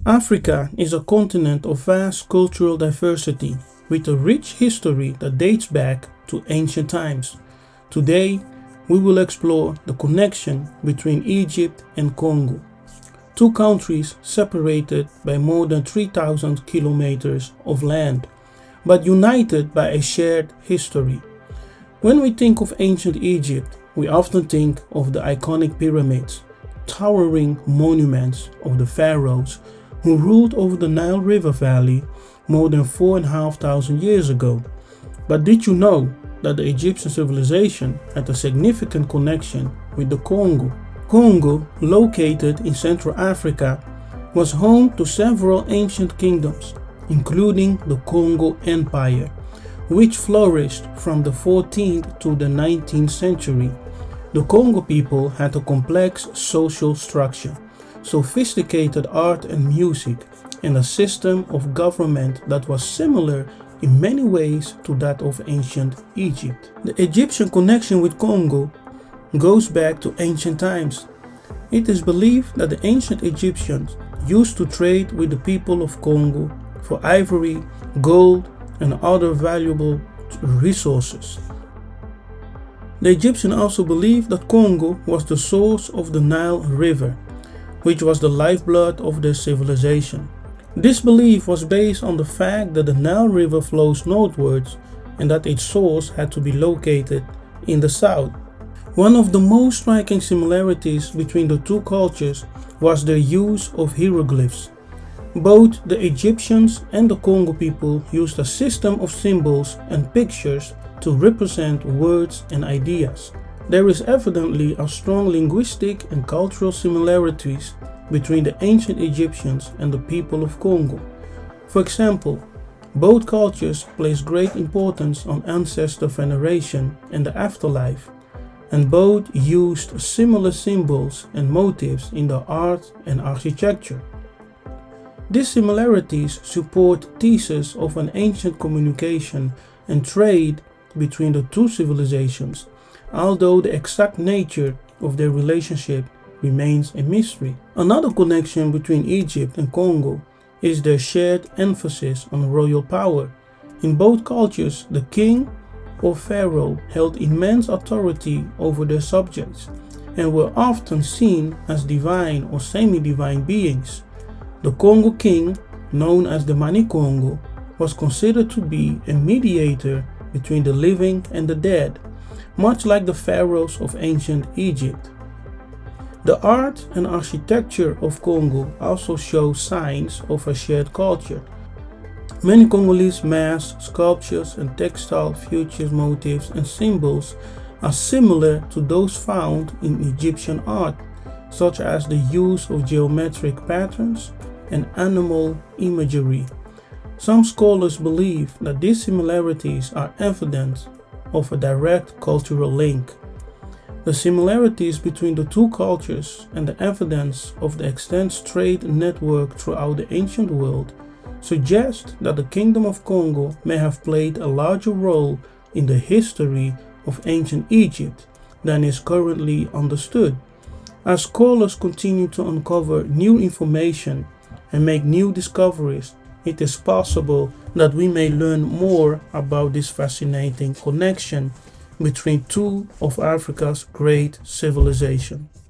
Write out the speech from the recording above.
Africa is a continent of vast cultural diversity with a rich history that dates back to ancient times. Today, we will explore the connection between Egypt and Congo, two countries separated by more than 3,000 kilometers of land, but united by a shared history. When we think of ancient Egypt, we often think of the iconic pyramids, towering monuments of the pharaohs who ruled over the Nile River Valley more than 4,500 years ago. But did you know that the Egyptian civilization had a significant connection with the Congo? Congo, located in Central Africa, was home to several ancient kingdoms, including the Congo Empire, which flourished from the 14th to the 19th century. The Congo people had a complex social structure, sophisticated art and music, and a system of government that was similar in many ways to that of ancient Egypt. The Egyptian connection with Congo goes back to ancient times. It is believed that the ancient Egyptians used to trade with the people of Congo for ivory, gold, and other valuable resources. The Egyptians also believed that Congo was the source of the Nile River, which was the lifeblood of their civilization. This belief was based on the fact that the Nile River flows northwards and that its source had to be located in the south. One of the most striking similarities between the two cultures was their use of hieroglyphs. Both the Egyptians and the Congo people used a system of symbols and pictures to represent words and ideas. There is evidently a strong linguistic and cultural similarities between the ancient Egyptians and the people of Congo. For example, both cultures place great importance on ancestor veneration and the afterlife, and both used similar symbols and motifs in their art and architecture. These similarities support thesis of an ancient communication and trade between the two civilizations, although the exact nature of their relationship remains a mystery. Another connection between Egypt and Congo is their shared emphasis on royal power. In both cultures, the king or pharaoh held immense authority over their subjects and were often seen as divine or semi-divine beings. The Congo king, known as the Mani Congo, was considered to be a mediator between the living and the dead, much like the pharaohs of ancient Egypt. The art and architecture of Congo also show signs of a shared culture. Many Congolese masks, sculptures, and textile futures motifs and symbols are similar to those found in Egyptian art, such as the use of geometric patterns and animal imagery. Some scholars believe that these similarities are evidence of a direct cultural link. The similarities between the two cultures and the evidence of the extensive trade network throughout the ancient world suggest that the Kingdom of Congo may have played a larger role in the history of ancient Egypt than is currently understood. As scholars continue to uncover new information and make new discoveries, it is possible that we may learn more about this fascinating connection between two of Africa's great civilizations.